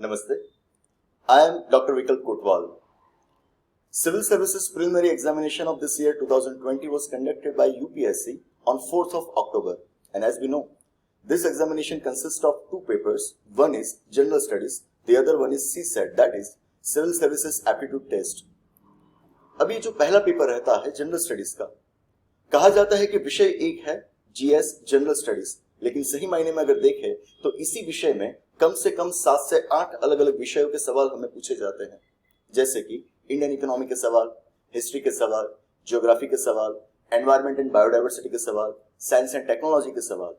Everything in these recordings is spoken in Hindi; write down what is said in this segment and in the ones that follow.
Namaste. I am Dr. Vikalp Kotwal. Civil Services Preliminary Examination of this year 2020 was conducted by UPSC on 4th of October. And as we know, this examination consists of two papers. One is General Studies, the other one is CSAT, that is Civil Services Aptitude Test. अभी जो पहला पेपर रहता है जनरल स्टडीज का, कहा जाता है कि विषय एक है जीएस जनरल स्टडीज, लेकिन सही मायने में अगर देखें तो इसी विषय में कम से कम 7 से 8 अलग अलग विषयों के सवाल हमें पूछे जाते हैं, जैसे कि इंडियन इकोनॉमी के सवाल, हिस्ट्री के सवाल, ज्योग्राफी के सवाल, एनवायरमेंट एंड बायोडाइवर्सिटी के सवाल, साइंस एंड टेक्नोलॉजी के सवाल।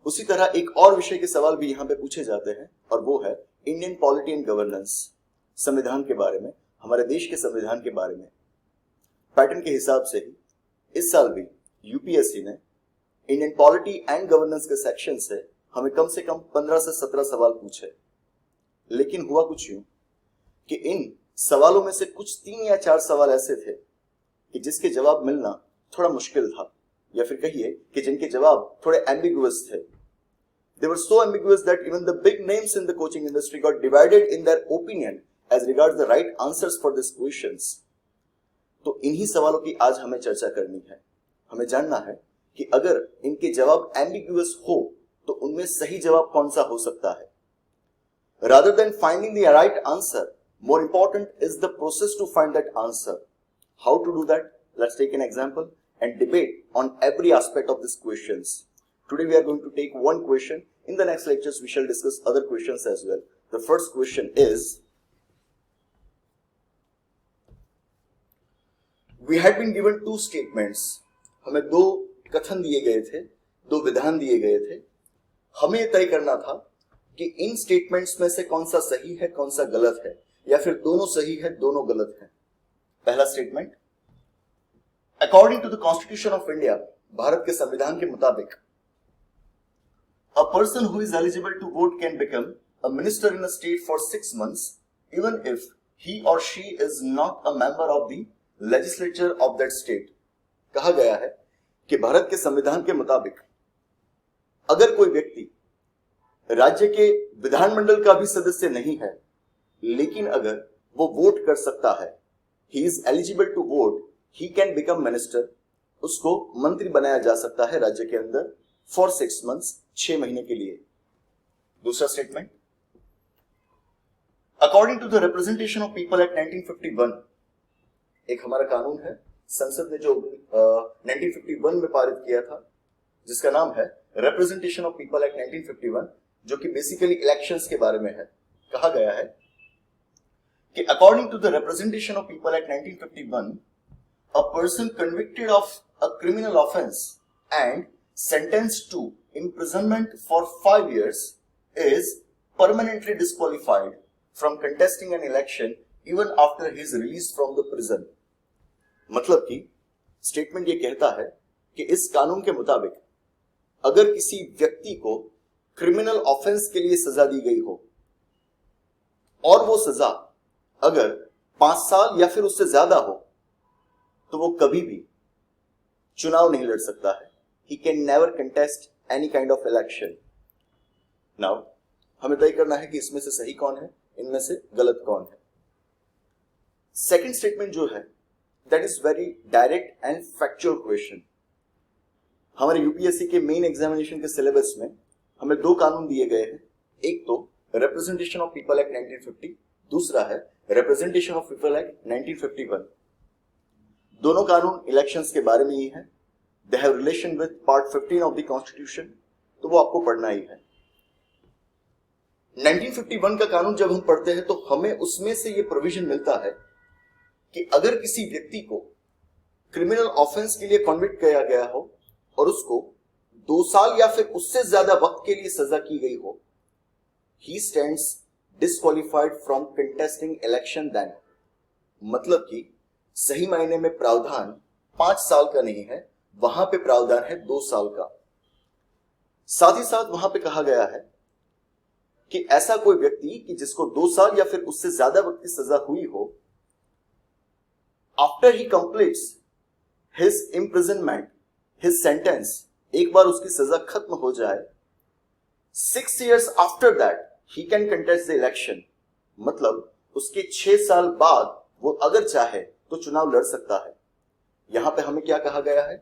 उसी तरह एक और विषय के सवाल भी यहाँ पे पूछे जाते हैं और वो है इंडियन पॉलिटी एंड गवर्नेंस, संविधान के बारे में, हमारे देश के संविधान के बारे में। पैटर्न के हिसाब से ही इस साल भी यूपीएससी ने इंडियन पॉलिटी एंड गवर्नेंस के सेक्शन से हमें कम से कम 15 से 17 सवाल पूछे, लेकिन हुआ कुछ यूं कि इन सवालों में से कुछ 3 या 4 सवाल ऐसे थे कि जिसके जवाब मिलना थोड़ा मुश्किल था, या फिर कहिए कि जिनके जवाब थोड़े एम्बिगुअस थे। They were so ambiguous that even the big names in the coaching industry got divided in their opinion as regards the right answers for these questions. तो इन्हीं सवालों की आज हमें चर्चा करनी है। हमें जानना है कि अगर इनके जवाब एम्बिगुअस हो तो उनमें सही जवाब कौन सा हो सकता है। Rather than finding the right answer, more important is the process to find that answer. How to do that? Let's take an example and debate on every aspect of these questions. Today we are going to take one question. In the next lectures we shall discuss other questions as well. The first question is, we had been given 2 statements. हमें 2 कथन दिए गए थे, 2 विधान दिए गए थे। हमें तय करना था कि इन स्टेटमेंट्स में से कौन सा सही है, कौन सा गलत है, या फिर दोनों सही है, दोनों गलत है। पहला statement, according to the constitution of India, Bharat के संविधान के मुताबिक, a person who is eligible to vote can become a minister in a state for 6 months even if he or she is not a member of the legislature of that state. कहा गया है कि भारत के संविधान के मुताबिक अगर कोई व्यक्ति राज्य के विधानमंडल का भी सदस्य नहीं है, लेकिन अगर वो वोट कर सकता है, he is eligible to vote, he can become minister, उसको मंत्री बनाया जा सकता है राज्य के अंदर for 6 months, 6 महीने के लिए। दूसरा statement, according to the representation of people act 1951, एक हमारा कानून है, संसद ने जो 1951 में पारित किया था, जिसका नाम है रिप्रेजेंटेशन ऑफ पीपल एक्ट 1951, जो कि बेसिकली इलेक्शंस के बारे में है। कहा गया है कि according to the representation of people act 1951, a person convicted of a criminal offence and sentenced to imprisonment for 5 years is permanently disqualified from contesting an election even after his release from the prison. मतलब कि स्टेटमेंट ये कहता है कि इस कानून के मुताबिक अगर किसी व्यक्ति को क्रिमिनल ऑफेंस के लिए सजा दी गई हो और वो सजा अगर 5 साल या फिर उससे ज्यादा हो, तो वो कभी भी चुनाव नहीं लड़ सकता है। He can never contest any kind of election. Now, हमें तय करना है कि इसमें से सही कौन है, इनमें से गलत कौन है। सेकंड स्टेटमेंट जो है, that is very direct and factual question. हमारे यूपीएससी के मेन एग्जामिनेशन के सिलेबस में हमें 2 कानून दिए गए हैं। एक तो रिप्रेजेंटेशन ऑफ पीपल एक्ट 1950, दूसरा है रिप्रेजेंटेशन ऑफ पीपल एक्ट 1951। दोनों कानून इलेक्शंस के बारे में ही है। They have relation with part 15 of the Constitution, तो वो आपको पढ़ना ही है। 1951 का कानून जब हम पढ़ते हैं तो हमें उसमें से ये प्रोविजन मिलता है कि अगर किसी व्यक्ति को क्रिमिनल ऑफेंस के लिए कन्विक्ट किया गया हो और उसको 2 साल या फिर उससे ज्यादा वक्त के लिए सजा की गई हो, he stands disqualified from contesting election then. मतलब कि सही मायने में प्रावधान 5 साल का नहीं है, वहां पे प्रावधान है 2 साल का। साथ ही साथ वहां पे कहा गया है कि ऐसा कोई व्यक्ति कि जिसको 2 साल या फिर उससे ज्यादा वक्त की सजा हुई हो, after he completes his imprisonment, his sentence, एक बार उसकी सजा खत्म हो जाए, 6 years after that he can contest the election, मतलब उसके 6 साल बाद वो अगर चाहे तो चुनाव लड़ सकता है। यहां पे हमें क्या कहा गया है?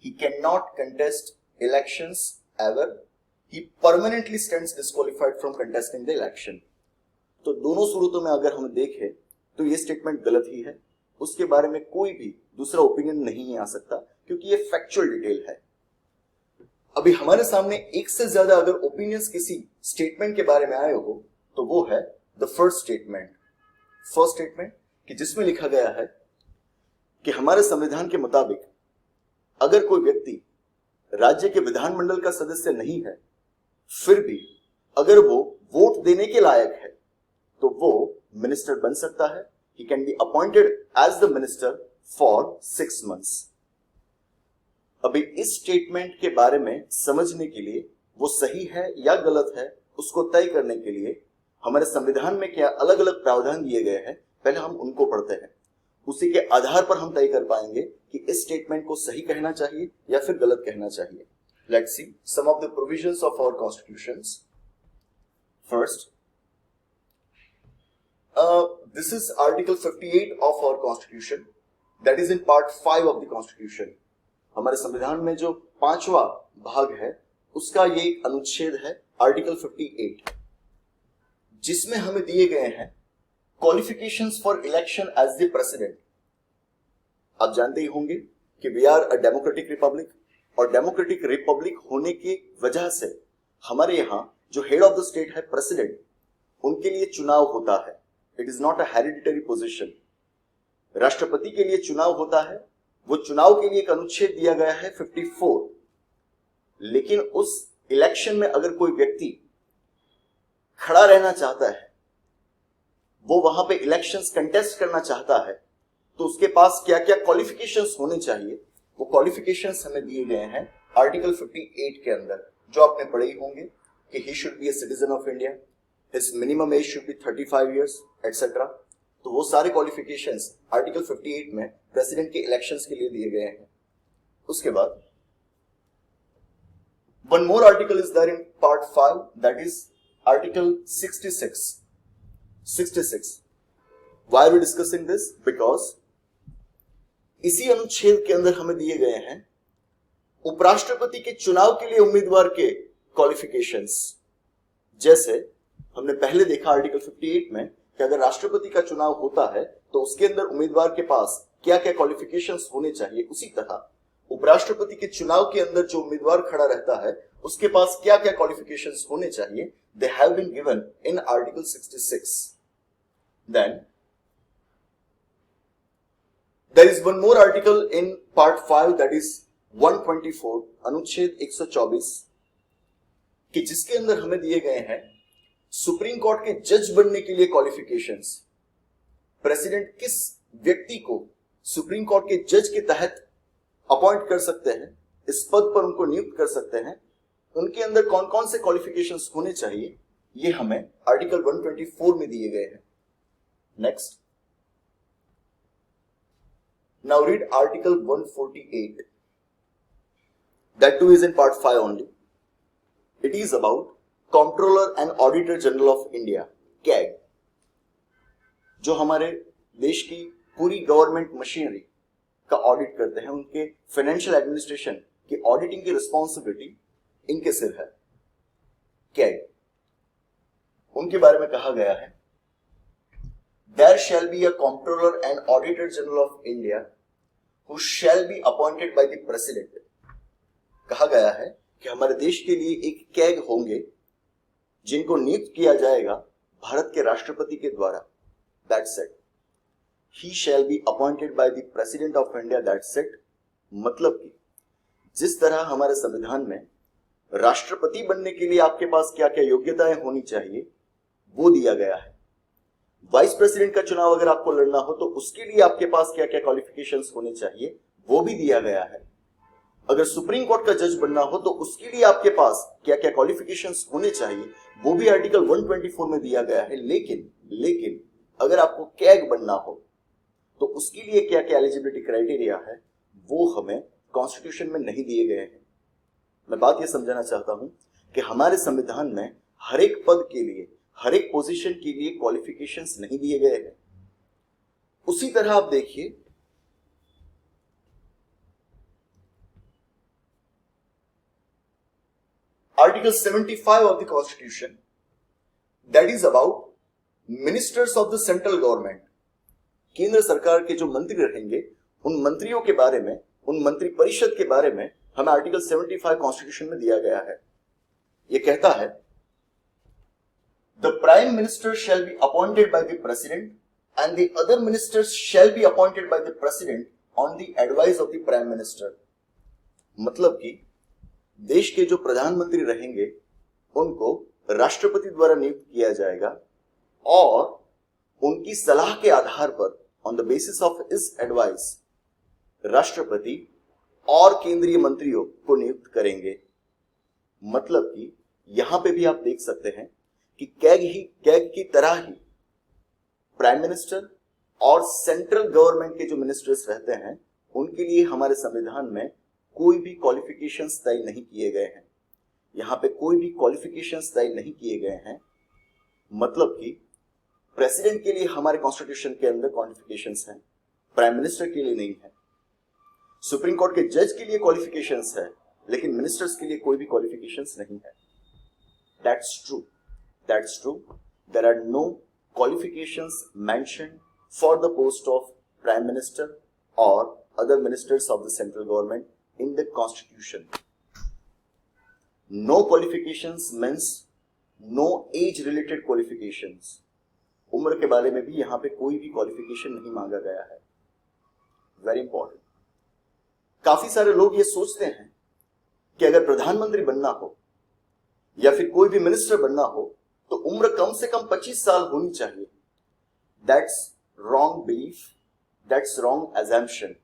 He can not contest elections ever, he permanently stands disqualified from contesting the election. तो दोनों सूरतों में अगर हम देखें तो ये स्टेटमेंट गलत ही है, उसके बारे में कोई भी दूसरा ओपिनियन नहीं आ सकता क्योंकि ये फैक्चुअल डिटेल है। अभी हमारे सामने एक से ज्यादा अगर ओपिनियंस किसी स्टेटमेंट के बारे में आए हो तो वो है द फर्स्ट स्टेटमेंट कि जिसमें लिखा गया है कि हमारे संविधान के मुताबिक अगर कोई व्यक्ति राज्य के विधानमंडल का सदस्य नहीं है, फिर भी अगर वो वोट देने के लायक है तो वो मिनिस्टर बन सकता है। He can be appointed as the minister for 6 months। अभी इस स्टेटमेंट के बारे में समझने के लिए वो सही है या गलत है उसको तय करने के लिए हमारे संविधान में क्या अलग अलग प्रावधान दिए गए हैं, पहले हम उनको पढ़ते हैं। उसी के आधार पर हम तय कर पाएंगे कि इस स्टेटमेंट को सही कहना चाहिए या फिर गलत कहना चाहिए। Let's see some of the provisions of our constitutions. First, this is Article 58 of our Constitution, that is in Part 5 of the Constitution। हमारे संविधान में जो 5वां भाग है उसका ये एक अनुच्छेद है Article 58, जिसमें हमें दिए गए हैं qualifications for election as the president. आप जानते ही होंगे कि we are a democratic republic, और डेमोक्रेटिक रिपब्लिक होने की वजह से हमारे यहां जो हेड ऑफ द स्टेट है प्रेसिडेंट, उनके लिए चुनाव होता है। It is not a hereditary position. राष्ट्रपति के लिए चुनाव होता है, वो चुनाव के लिए एक अनुच्छेद दिया गया है 54। लेकिन उस इलेक्शन में अगर कोई व्यक्ति खड़ा रहना चाहता है, वो वहां पे इलेक्शंस कंटेस्ट करना चाहता है, तो उसके पास क्या क्या क्वालिफिकेशंस होने चाहिए, वो क्वालिफिकेशंस हमें दिए गए हैं आर्टिकल 58 के अंदर, जो आपने पढ़े ही होंगे कि he should be a citizen of India, his minimum age should be 35 years etcetera. तो वो सारे क्वालिफिकेशंस आर्टिकल 58 में प्रेसिडेंट के इलेक्शंस के लिए दिए गए हैं। उसके बाद one more article is there in part 5, that is article 66। Why are we discussing this? Because इसी अनुच्छेद के अंदर हमें दिए गए हैं उपराष्ट्रपति के चुनाव के लिए उम्मीदवार के क्वालिफिकेशंस। जैसे हमने पहले देखा आर्टिकल 58 में कि अगर राष्ट्रपति का चुनाव होता है तो उसके अंदर उम्मीदवार के पास क्या क्या क्वालिफिकेशंस होने चाहिए, उसी तरह उपराष्ट्रपति के चुनाव के अंदर जो उम्मीदवार खड़ा रहता है उसके पास क्या क्या क्वालिफिकेशंस होने चाहिए, they have been given in article 66। Then there is one more article in part 5, that is 124, अनुच्छेद 124, कि जिसके अंदर हमें दिए गए हैं सुप्रीम कोर्ट के जज बनने के लिए क्वालिफिकेशंस। प्रेसिडेंट किस व्यक्ति को सुप्रीम कोर्ट के जज के तहत अपॉइंट कर सकते हैं, इस पद पर उनको नियुक्त कर सकते हैं, उनके अंदर कौन कौन से क्वालिफिकेशंस होने चाहिए, ये हमें आर्टिकल 124 में दिए गए हैं। Next, now read article 148, that two is in part 5 only. It is about controller and auditor general of India, CAG, जो हमारे देश की पूरी गवर्नमेंट मशीनरी का ऑडिट करते हैं। उनके फाइनेंशियल एडमिनिस्ट्रेशन की ऑडिटिंग की रिस्पॉन्सिबिलिटी इनके सिर है, कैग। उनके बारे में कहा गया है there shall be a controller and auditor general of India who shall be appointed by the president. कहा गया है कि हमारे देश के लिए एक कैग होंगे जिनको नियुक्त किया जाएगा भारत के राष्ट्रपति के द्वारा। That's it. He shell be appointed by the president of India, that's it. मतलब कि जिस तरह हमारे संविधान में राष्ट्रपति बनने के लिए आपके पास क्या क्या योग्यताएं होनी चाहिए वो दिया गया है, वाइस प्रेसिडेंट का चुनाव अगर आपको लड़ना हो तो उसके लिए आपके पास क्या क्या क्वालिफिकेशंस होने चाहिए वो भी दिया गया है। अगर सुप्रीम कोर्ट का जज बनना हो तो उसके लिए आपके पास क्या क्या क्वालिफिकेशंस होने चाहिए वो भी आर्टिकल 124 में दिया गया है। लेकिन अगर आपको कैग बनना हो तो उसके लिए क्या क्या एलिजिबिलिटी क्राइटेरिया है वो हमें कॉन्स्टिट्यूशन में नहीं दिए गए हैं। मैं बात यह समझाना चाहता हूं कि हमारे संविधान में हर एक पद के लिए हर एक पोजीशन के लिए क्वालिफिकेशंस नहीं दिए गए हैं। उसी तरह आप देखिए article 75 of the constitution that is about ministers of the central government. केंद्र सरकार के जो मंत्री रहेंगे उन मंत्रियों के बारे में, उन मंत्री परिषद के बारे में हमें आर्टिकल 75 कॉन्स्टिट्यूशन में दिया गया है। यह कहता है the prime minister shell be appointed by the president and the other ministers shell be appointed by the president on the advice of the prime minister. मतलब कि देश के जो प्रधानमंत्री रहेंगे उनको राष्ट्रपति द्वारा नियुक्त किया जाएगा और उनकी सलाह के आधार पर, on the basis of his advice, राष्ट्रपति और केंद्रीय मंत्रियों को नियुक्त करेंगे। मतलब कि यहां पे भी आप देख सकते हैं कि कैग की तरह ही प्राइम मिनिस्टर और सेंट्रल गवर्नमेंट के जो मिनिस्टर्स रहते हैं उनके लिए हमारे संविधान में कोई भी क्वालिफिकेशंस तय नहीं किए गए हैं। यहां पे कोई भी क्वालिफिकेशंस तय नहीं किए गए हैं। मतलब कि प्रेसिडेंट के लिए हमारे कॉन्स्टिट्यूशन के अंदर क्वालिफिकेशंस हैं, प्राइम मिनिस्टर के लिए नहीं है। सुप्रीम कोर्ट के जज के लिए क्वालिफिकेशंस है, लेकिन मिनिस्टर्स के लिए कोई भी क्वालिफिकेशंस नहीं है। That's true, that's true. There are no qualifications mentioned for the post of prime minister और other ministers of the central government in the constitution. No qualifications means no age related qualifications. उम्र के बारे में भी यहां पे कोई भी क्वालिफिकेशन नहीं मांगा गया है। Very important. काफी सारे लोग ये सोचते हैं कि अगर प्रधानमंत्री बनना हो या फिर कोई भी मिनिस्टर बनना हो तो उम्र कम से कम 25 साल होनी चाहिए। That's wrong belief, that's wrong assumption,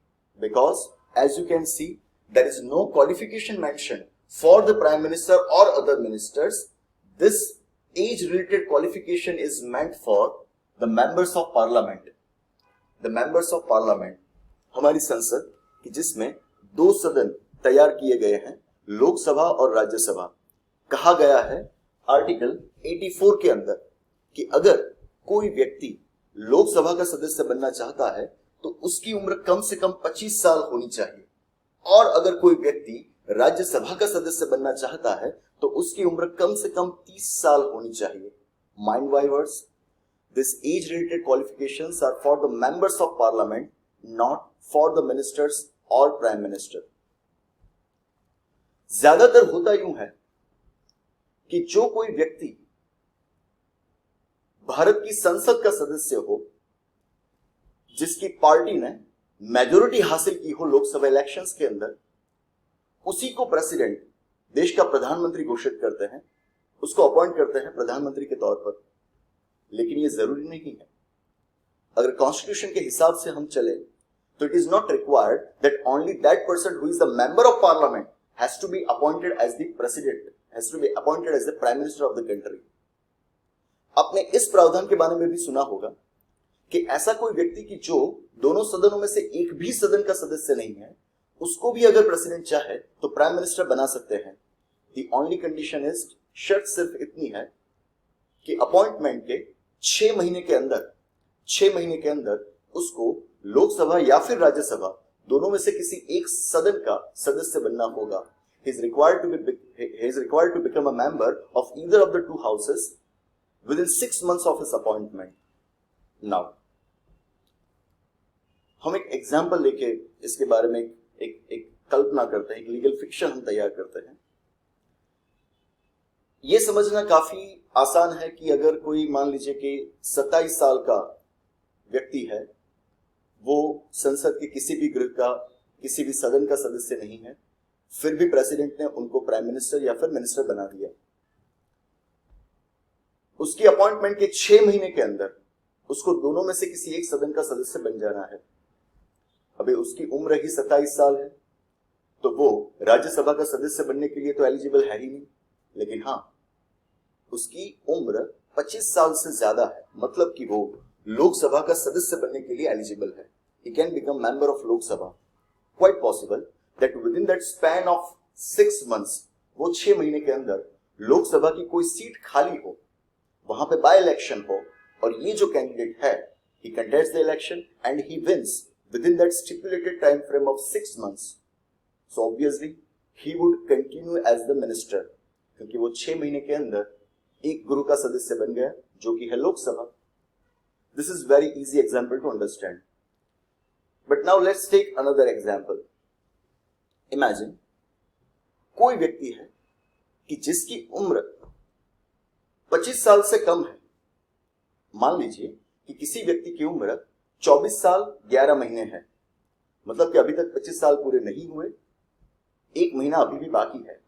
because as you can see there is no qualification mentioned for the prime minister or other ministers. This age related qualification is meant for the members of parliament. The members of parliament, हमारी संसद कि जिसमें दो सदन तैयार किए गए हैं, लोकसभा और राज्यसभा। कहा गया है आर्टिकल 84 के अंदर कि अगर कोई व्यक्ति लोकसभा का सदस्य बनना चाहता है तो उसकी उम्र कम से कम 25 साल होनी चाहिए, और अगर कोई व्यक्ति राज्यसभा का सदस्य बनना चाहता है तो उसकी उम्र कम से कम 30 साल होनी चाहिए। Mind my words, this age related qualifications are for the members of parliament, not for the ministers और प्राइम मिनिस्टर। ज्यादातर होता यूं है कि जो कोई व्यक्ति भारत की संसद का सदस्य हो, जिसकी पार्टी ने मेजोरिटी हासिल की हो लोकसभा इलेक्शंस के अंदर, उसी को प्रेसिडेंट, देश का प्रधानमंत्री घोषित करते हैं, उसको अपॉइंट करते हैं प्रधानमंत्री के तौर पर। लेकिन यह जरूरी नहीं है। अगर कॉन्स्टिट्यूशन के हिसाब से हम चले तो it is not required that only that person who is the member of parliament has to be appointed as the president, has to be appointed as the prime minister of the country. आपने इस प्रावधान के बारे में भी सुना होगा कि ऐसा कोई व्यक्ति कि जो दोनों सदनों में से एक भी सदन का सदस्य नहीं है, उसको भी अगर प्रेसिडेंट चाहे तो प्राइम मिनिस्टर बना सकते हैं। दी ओनली कंडीशन इज, शर्त सिर्फ इतनी है कि अपॉइंटमेंट के 6 महीने के अंदर उसको लोकसभा या फिर राज्यसभा दोनों में से किसी एक सदन का सदस्य बनना होगा। He is required to become a member of either of the two houses within 6 months of his appointment. Now, हम एक एग्जाम्पल लेके इसके बारे में एक कल्पना करते हैं, एक लीगल फिक्शन हम तैयार करते हैं। यह समझना काफी आसान है कि अगर कोई मान लीजिए कि 27 साल का व्यक्ति है, वो संसद के किसी भी गृह का, किसी भी सदन का सदस्य नहीं है, फिर भी प्रेसिडेंट ने उनको प्राइम मिनिस्टर या फिर मिनिस्टर बना दिया। उसकी अपॉइंटमेंट के 6 महीने के अंदर उसको दोनों में से किसी एक सदन का सदस्य बन जाना है। अभी उसकी उम्र ही 27 साल है, तो वो राज्यसभा का सदस्य बनने के लिए तो एलिजिबल है ही नहीं। लेकिन हाँ, उसकी उम्र 25 साल से ज्यादा है, मतलब कि वो लोकसभा का सदस्य बनने के लिए एलिजिबल है। He can become member of Lok Sabha. Quite possible that within that span of 6 months, वो 6 महीने के अंदर लोकसभा की कोई सीट खाली हो वहां पे बाय इलेक्शन हो और ये जो कैंडिडेट है he contests the election and he wins within that stipulated time frame of 6 months, so obviously he would continue as the minister, क्योंकि वो 6 महीने के अंदर एक गुरु का सदस्य बन गया जो कि है Lok Sabha. This is very easy example to understand. But now let's take another example. Imagine कोई व्यक्ति है कि जिसकी उम्र 25 साल से कम है. मान लीजिए कि किसी व्यक्ति की उम्र 24 साल 11 महीने है, मतलब कि अभी तक 25 साल पूरे नहीं हुए, एक महीना अभी भी बाकी है.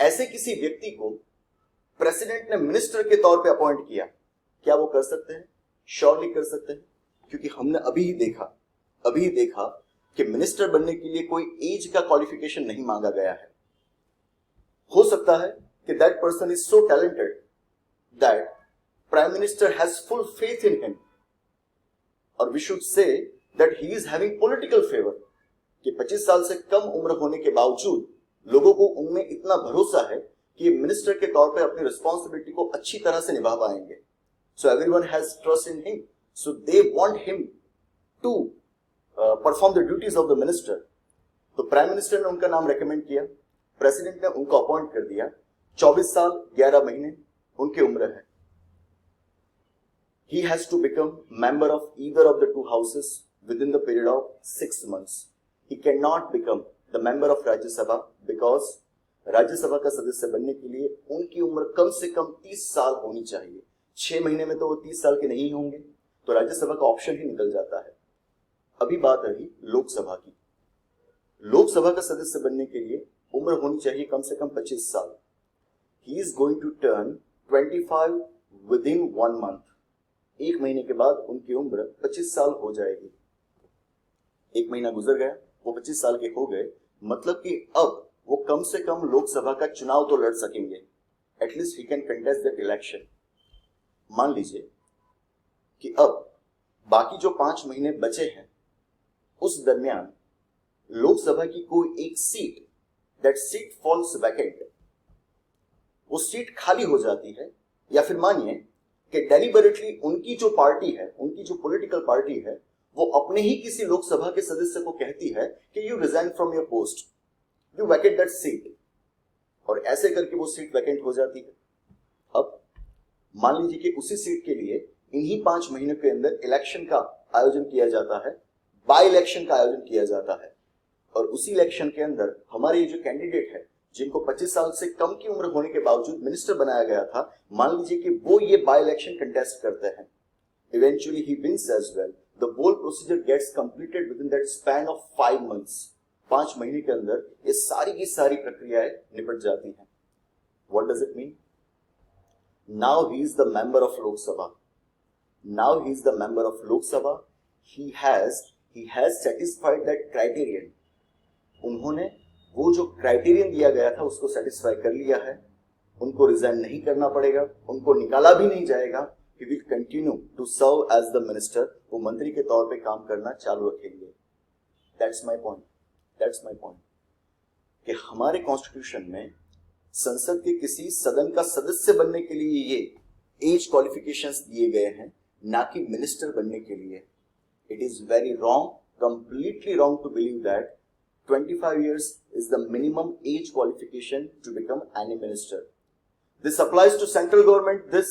ऐसे किसी व्यक्ति को प्रेसिडेंट ने मिनिस्टर के तौर पे अपॉइंट किया. क्या वो कर सकते हैं? श्योरली कर सकते हैं, क्योंकि हमने अभी ही देखा कि मिनिस्टर बनने के लिए कोई एज का क्वालिफिकेशन नहीं मांगा गया है. हो सकता है कि that person is so talented that Prime Minister has full faith in him, or we should say that he is having political favor, कि 25 साल से कम उम्र होने के बावजूद लोगों को उनमें इतना भरोसा है कि ये मिनिस्टर के तौर पे अपनी रिस्पॉन्सिबिलिटी को अच्छी तरह से निभा पाएंगे. So everyone has trust in him, so they want him to perform the duties of the minister. तो प्राइम मिनिस्टर ने उनका नाम रेकमेंड किया, प्रेसिडेंट ने उनको अपॉइंट कर दिया. 24 साल 11 महीने उनकी उम्र है. He has to become member of either of the two houses within the period of 6 months. He cannot become the member of Rajya Sabha because राज्य सभा का सदस्य बनने के लिए उनकी उम्र कम से कम 30 साल होनी चाहिए. 6 महीने में तो वो 30 साल के नहीं होंगे, तो राज्यसभा का ऑप्शन ही निकल जाता है. अभी बात रही लोकसभा की. लोकसभा का सदस्य बनने के लिए उम्र होनी चाहिए कम से कम 25 साल. He is going to turn 25 within 1 month. एक महीने के बाद उनकी उम्र 25 साल हो जाएगी. एक महीना गुजर गया, वो 25 साल के हो गए, मतलब कि अब वो कम से कम लोकसभा का चुनाव तो लड़ सकेंगे. At least he can contest that election. मान लीजिए कि अब बाकी जो 5 महीने बचे हैं उस दरमियान लोकसभा की कोई एक seat, that seat falls vacant, वो सीट खाली हो जाती है. या फिर मानिए कि डेलिबरेटली उनकी जो पार्टी है, उनकी जो पॉलिटिकल पार्टी है, वो अपने ही किसी लोकसभा के सदस्य को कहती है कि you resign from your post, you Venkat that seat, और ऐसे करके वो सीट वैकेंट हो जाती है. अब मान लीजिए कि उसी सीट के लिए इन्हीं 5 महीनों के अंदर इलेक्शन का आयोजन किया जाता है, बाय इलेक्शन का आयोजन किया जाता है, और उसी इलेक्शन के अंदर हमारे ये जो कैंडिडेट है जिनको 25 साल से कम की उम्र होने के बावजूद मिनिस्टर बनाया गया था, मान लीजिए कि वो ये बाय इलेक्शन कंटेस्ट करते हैं. Eventually he wins as well. The whole procedure gets completed within that span of 5 months. 5 महीने के अंदर ये सारी की सारी प्रक्रियाएं निपट जाती हैं. What does it mean? Now he is the member of Lok Sabha. Now he is the member of Lok Sabha. He has satisfied that criterion. उन्होंने वो जो क्राइटेरियन दिया गया था उसको सेटिस्फाई कर लिया है. उनको रिजाइन नहीं करना पड़ेगा, उनको निकाला भी नहीं जाएगा. He will continue to serve as the minister. वो मंत्री के तौर पे काम करना चालू रखेंगे. दैट्स माय पॉइंट कि हमारे कॉन्स्टिट्यूशन में संसद के किसी सदन का सदस्य बनने के लिए ये एज क्वालिफिकेशंस दिए गए हैं, ना कि मिनिस्टर बनने के लिए. It is very wrong, completely wrong to believe that 25 years is the minimum age qualification to become any minister. This applies to central government. This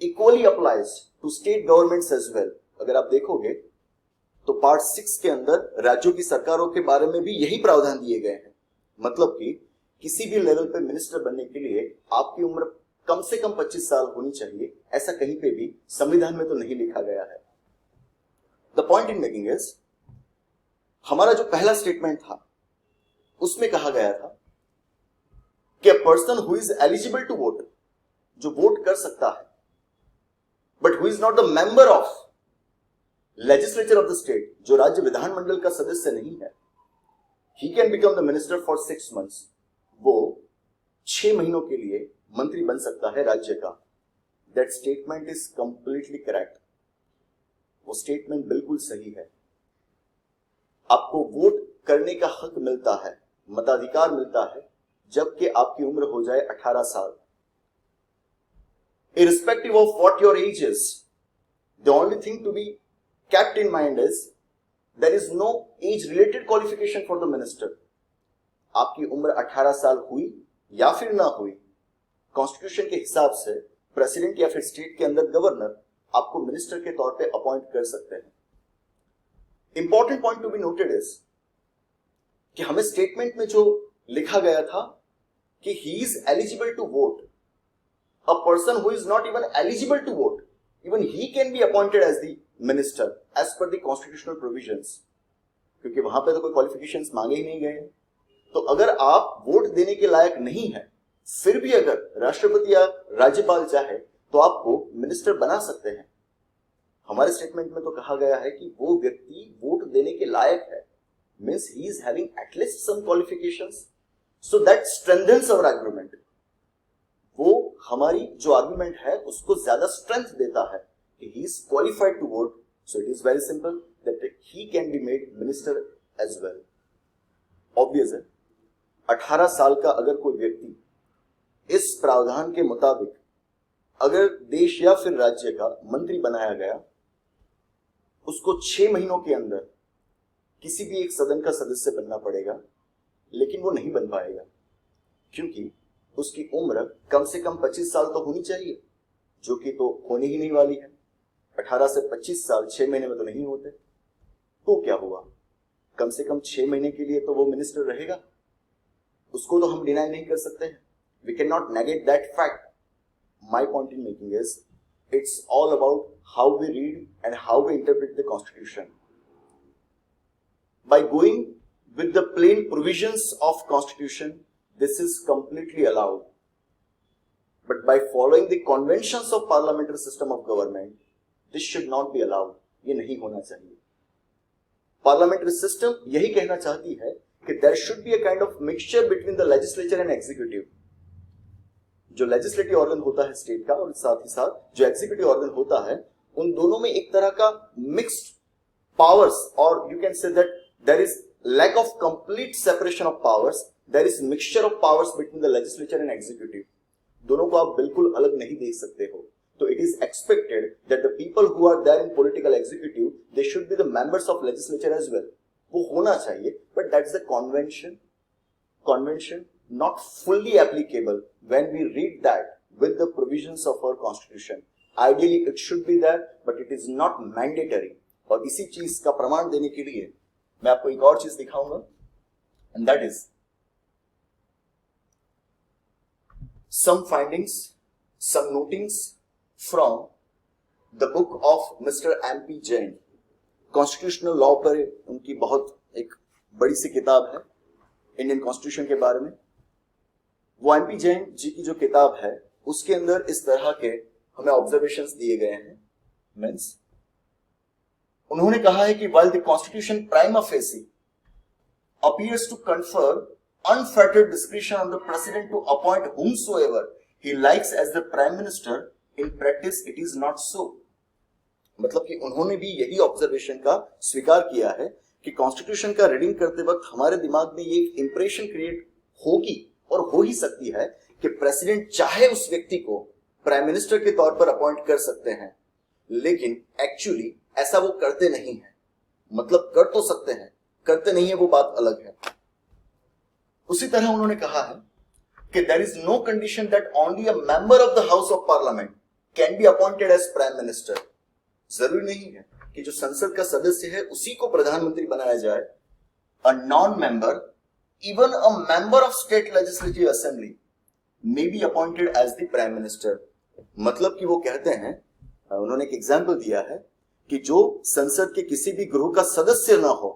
equally applies to state governments as well. अगर आप देखोगे तो पार्ट 6 के अंदर राज्यों की सरकारों के बारे में भी यही प्रावधान दिए गए हैं. मतलब कि किसी भी लेवल पे मिनिस्टर बनने के लिए आपकी उम्र कम से कम 25 साल होनी चाहिए. ऐसा कहीं पे भी संविधान में तो नहीं लिखा गया है. The point in making is, हमारा जो पहला स्टेटमेंट था उसमें कहा गया था कि a person who is eligible to vote, जो वोट कर सकता है, but who is not the member of legislature of the state, जो राज्य विधानमंडल का सदस्य नहीं है, he can become the minister for 6 months. वो 6 महीनों के लिए मंत्री बन सकता है राज्य का. That statement is completely correct. वो स्टेटमेंट बिल्कुल सही है. आपको वोट करने का हक मिलता है, मताधिकार मिलता है, जबकि आपकी उम्र हो जाए 18 साल. irrespective of what your age is, the only thing to be kept in mind is there is no age related qualification for the minister. आपकी उम्र 18 साल हुई या फिर ना हुई, कॉन्स्टिट्यूशन के हिसाब से प्रेसिडेंट या फिर स्टेट के अंदर गवर्नर आपको मिनिस्टर के तौर पे अपॉइंट कर सकते हैं. Important point to be noted is कि हमें स्टेटमेंट में जो लिखा गया था कि he is eligible to vote, a person who is not even eligible to vote, even he can be appointed as the minister as per the constitutional provisions, क्योंकि वहां पे तो कोई क्वालिफिकेशंस मांगे ही नहीं गए. तो अगर आप वोट देने के लायक नहीं है, फिर भी अगर राष्ट्रपति या राज्यपाल चाहे तो आपको मिनिस्टर बना सकते हैं. हमारे स्टेटमेंट में तो कहा गया है कि वो व्यक्ति वोट देने के लायक है, means he is having at least some qualifications, so that strengthens our argument. वो हमारी जो आर्गुमेंट है उसको ज्यादा स्ट्रेंथ देता है कि he is qualified to vote. So it is very simple that he can be made minister as well. Obvious है, 18 साल का अगर कोई व्यक्ति इस प्रावधान के मुताबिक अगर देश या फिर राज्य का मंत्री बनाया गया, उसको 6 महीनों के अंदर किसी भी एक सदन का सदस्य बनना पड़ेगा, लेकिन वो नहीं बन पाएगा क्योंकि उसकी उम्र कम से कम 25 साल तो होनी चाहिए, जो कि तो होने ही नहीं वाली है. 18 से 25 साल 6 महीने में तो नहीं होते. तो क्या हुआ, कम से कम 6 महीने के लिए तो वो मिनिस्टर रहेगा. उसको तो हम डिनाई नहीं कर सकते हैं. We cannot negate that fact. My point in making is, it's all about how we read and how we interpret the Constitution. By going with the plain provisions of Constitution, this is completely allowed. But by following the conventions of parliamentary system of government, this should not be allowed. ये नहीं होना चाहिए. Parliamentary system यही कहना चाहती है कि there should be a kind of mixture between the legislature and executive. जो लेजिस्लेटिव ऑर्गन होता है स्टेट का और साथ ही साथ जो एग्जीक्यूटिव ऑर्गन होता है, उन दोनों में एक तरह का मिक्स्ड पावर्स, और you can say that there is lack of complete separation of powers, there is mixture of powers between the legislature and executive. दोनों को आप बिल्कुल अलग नहीं देख सकते हो. तो it is expected that the people who are there in political executive, they should be the members of legislature as well. वो होना चाहिए, but that's the convention not fully applicable when we read that with the provisions of our constitution. Ideally it should be there, but it is not mandatory. और इसी चीज का प्रमाण देने के लिए मैं आपको एक और चीज दिखाऊंगा, and that is some findings, some notings from the book of Mr. M.P. Jain. Constitutional law पर उनकी बहुत एक बड़ी सी किताब है इंडियन कॉन्स्टिट्यूशन के बारे में. वो एमपी जैन जी की जो किताब है उसके अंदर इस तरह के हमें ऑब्जर्वेशंस दिए गए हैं. मींस उन्होंने कहा है कि while the constitution prima facie appears to confer unfettered discretion on the president to appoint whomsoever he likes as the prime minister, in practice it is not so. मतलब कि उन्होंने भी यही ऑब्जर्वेशन का स्वीकार किया है कि कॉन्स्टिट्यूशन का रीडिंग करते वक्त हमारे दिमाग में ये इंप्रेशन क्रिएट होगी और हो ही सकती है कि प्रेसिडेंट चाहे उस व्यक्ति को प्राइम मिनिस्टर के तौर पर अपॉइंट कर सकते हैं, लेकिन एक्चुअली ऐसा वो करते नहीं है. मतलब कर तो सकते हैं, करते नहीं है, वो बात अलग है. उसी तरह उन्होंने कहा है कि there is no condition that only a member of the house of parliament can be appointed as prime minister. जरूरी नहीं है कि जो संसद का सदस्य है उसी को प्रधानमंत्री बनाया जाए. A non member, even a member of state legislative assembly may be appointed as the prime minister. मतलब कि वो कहते हैं, उन्होंने एक एग्जांपल दिया है कि जो संसद के किसी भी गृह का सदस्य ना हो,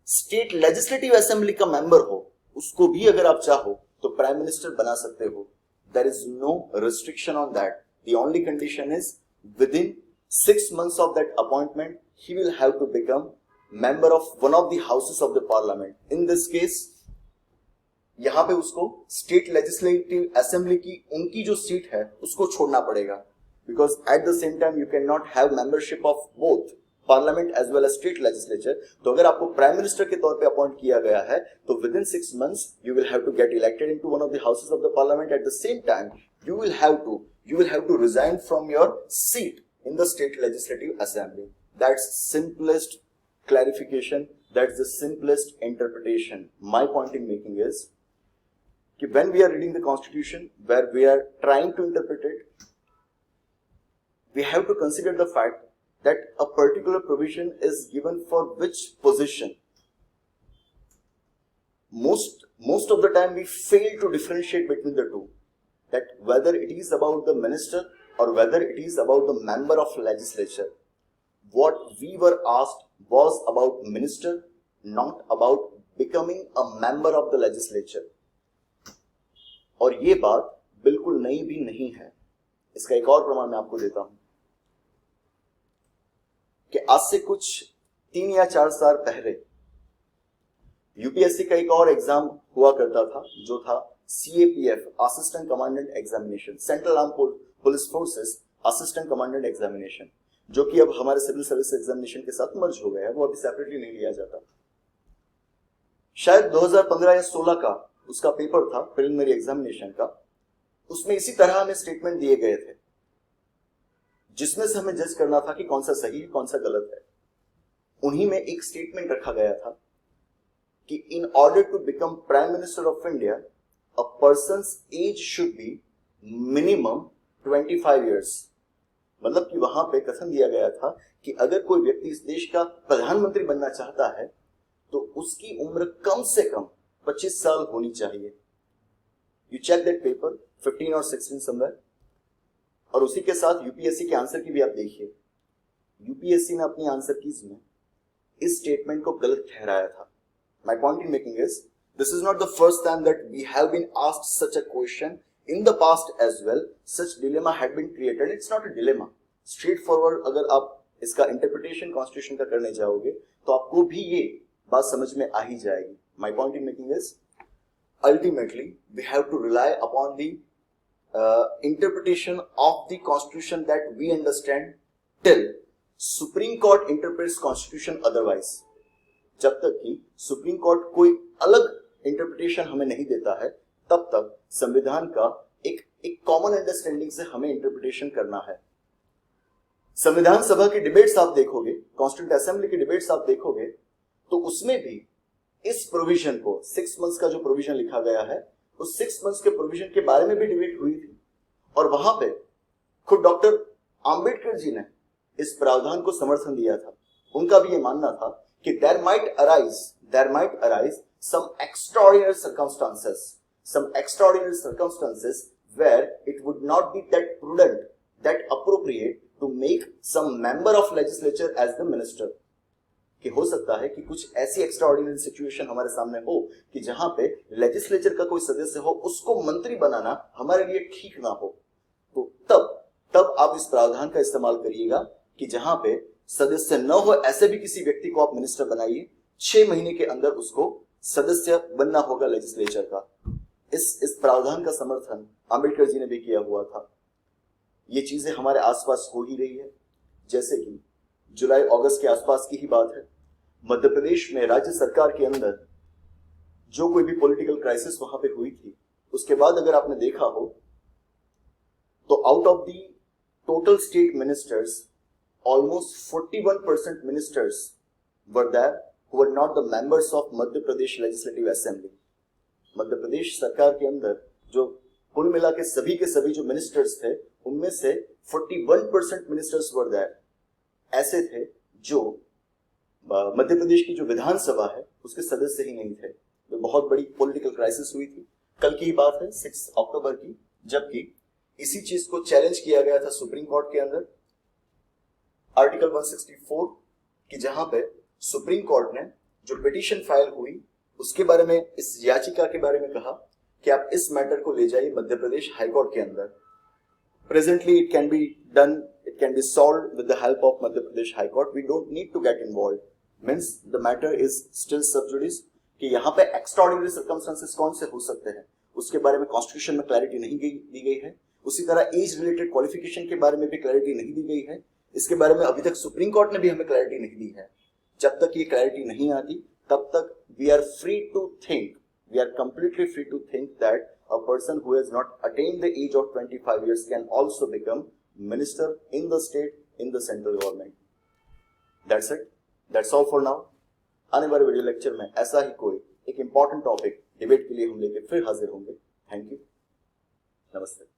स्टेट लेजिस्लेटिव असेंबली का मेंबर हो, उसको भी अगर आप चाहो तो प्राइम मिनिस्टर बना सकते हो. There is no restriction on that. The only condition is within 6 months of that appointment he will have to become member of one of the houses of the parliament. In this case यहां पे उसको स्टेट लेजिस्लेटिव असेंबली की उनकी जो सीट है उसको छोड़ना पड़ेगा, because at the same time you cannot have membership of both parliament as well as state legislature, तो अगर आपको प्राइम मिनिस्टर के तौर पे अपॉइंट किया गया है तो within 6 months you will have to get elected into one of the houses of the parliament. At the same time you will have to resign from your seat in the state legislative assembly. That's simplest clarification, that's the simplest interpretation. My point in making is that when we are reading the constitution, where we are trying to interpret it, we have to consider the fact that a particular provision is given for which position. Most of the time we fail to differentiate between the two, that whether it is about the minister or whether it is about the member of legislature. What we were asked was about minister, not about becoming a member of the legislature. और ये बात बिल्कुल नई भी नहीं है. इसका एक और प्रमाण मैं आपको देता हूं कि आज से कुछ 3 या 4 साल पहले यूपीएससी का एक और एग्जाम हुआ करता था, जो था CAPF, assistant commandant examination, central arm police forces assistant commandant examination, जो कि अब हमारे सिविल सर्विस एग्जामिनेशन के साथ मर्ज हो गया है. वो अभी सेपरेटली नहीं लिया जाता. शायद 2015 या 16 का उसका पेपर था प्रिलिमिनरी एग्जामिनेशन का. उसमें इसी तरह हमें स्टेटमेंट दिए गए थे, जिसमें से हमें जज करना था कि कौन सा सही है कौन सा गलत है. उन्हीं में एक स्टेटमेंट रखा गया था कि in order to become prime minister of India a person's age should be minimum 25 years. मतलब कि वहां पे कथन दिया गया था कि अगर कोई व्यक्ति इस देश का प्रधानमंत्री बनना चाहता है तो उसकी उम्र कम से कम 25 साल होनी चाहिए. यू चेक दैट पेपर 15 और 16 समवेयर. और उसी के साथ यूपीएससी के आंसर की भी आप देखिए. यूपीएससी ने अपनी आंसर कीज में इस स्टेटमेंट को गलत ठहराया था. My point in making is, this is not the first time that we have been asked such a question. In the past as well, such dilemma had been created. It's not a dilemma. Straightforward, अगर आप इसका interpretation constitution का करने जाओगे तो आपको भी ये बात समझ में आ ही जाएगी. My point in making is, ultimately we have to rely upon the interpretation of the constitution that we understand till Supreme Court interprets constitution otherwise. जब तक कि सुप्रीम कोर्ट कोई अलग इंटरप्रिटेशन हमें नहीं देता है, तब तक संविधान का एक कॉमन अंडरस्टैंडिंग से हमें इंटरप्रिटेशन करना है. संविधान सभा की डिबेट्स आप देखोगे, कॉन्स्टिट्यूंट असेंबली की डिबेट्स आप देखोगे, तो उसमें भी इस प्रोविजन को 6 months का जो प्रोविजन लिखा गया है, उस 6 months के प्रोविजन के बारे में भी डिबेट हुई थी. और वहां पे खुद डॉक्टर आंबेडकर जी ने इस प्रावधान को समर्थन दिया था. उनका भी ये मानना था कि there might arise some extraordinary circumstances where it would not be that prudent, that appropriate to make some member of legislature as the minister. कि हो सकता है कि कुछ ऐसी एक्स्ट्राऑर्डिनरी सिचुएशन हमारे सामने हो कि जहां पे लेजिस्लेचर का कोई सदस्य हो, उसको मंत्री बनाना हमारे लिए ठीक ना हो. तो तब आप इस प्रावधान का इस्तेमाल करिएगा कि जहां पे सदस्य न हो ऐसे भी किसी व्यक्ति को आप मिनिस्टर बनाइए. 6 महीने के अंदर उसको सदस्य बनना होगा लेजिस्लेचर का. इस प्रावधान का समर्थन आंबेडकर जी ने भी किया हुआ था. ये चीजें हमारे आसपास हो ही रही है. जैसे कि जुलाई अगस्त के आसपास की ही बात है, मध्य प्रदेश में राज्य सरकार के अंदर जो कोई भी पॉलिटिकल क्राइसिस वहां पे हुई थी, उसके बाद अगर आपने देखा हो तो out of the total state ministers almost 41% ministers were there who were not the members of Madhya Pradesh Legislative Assembly. Madhya Pradesh सरकार के अंदर जो कुल मिला के सभी जो मिनिस्टर्स थे, उनमें से 41% मिनिस्टर्स वर देयर ऐसे थे जो मध्य प्रदेश की जो विधानसभा है उसके सदस्य ही नहीं थे. तो बहुत बड़ी पॉलिटिकल क्राइसिस हुई थी. कल की ही बात है 6 अक्टूबर की, जबकि इसी चीज को चैलेंज किया गया था सुप्रीम कोर्ट के अंदर आर्टिकल 164 की, जहां पे सुप्रीम कोर्ट ने जो पिटीशन फाइल हुई उसके बारे में, इस याचिका के बारे में कहा कि आप इस मैटर को ले जाइए मध्य प्रदेश हाई कोर्ट के अंदर. Presently it can be done, it can be solved with the help of Madhya Pradesh high court. We don't need to get involve. Means the matter is still sub judice. कि यहाँ पे एक्स्ट्राऑर्डिनरी सर्कमस्टेंसेस कौन से हो सकते हैं उसके बारे में कॉन्स्टिट्यूशन में क्लैरिटी नहीं दी गई है. उसी तरह एज रिलेटेड क्वालिफिकेशन के बारे में भी क्लैरिटी नहीं दी गई है. इसके बारे में अभी तक सुप्रीम कोर्ट ने भी हमें क्लैरिटी नहीं दी है। जब तक ये क्लैरिटी नहीं आती तब तक we are free to think, we are completely free to think that a person who has not attained the age of 25 years can also become minister in the state, in the central government. That's it. That's all for now. आने वाले वीडियो लेक्चर में ऐसा ही कोई एक इंपॉर्टेंट टॉपिक डिबेट के लिए हम लेके फिर हाजिर होंगे। थैंक यू, नमस्ते।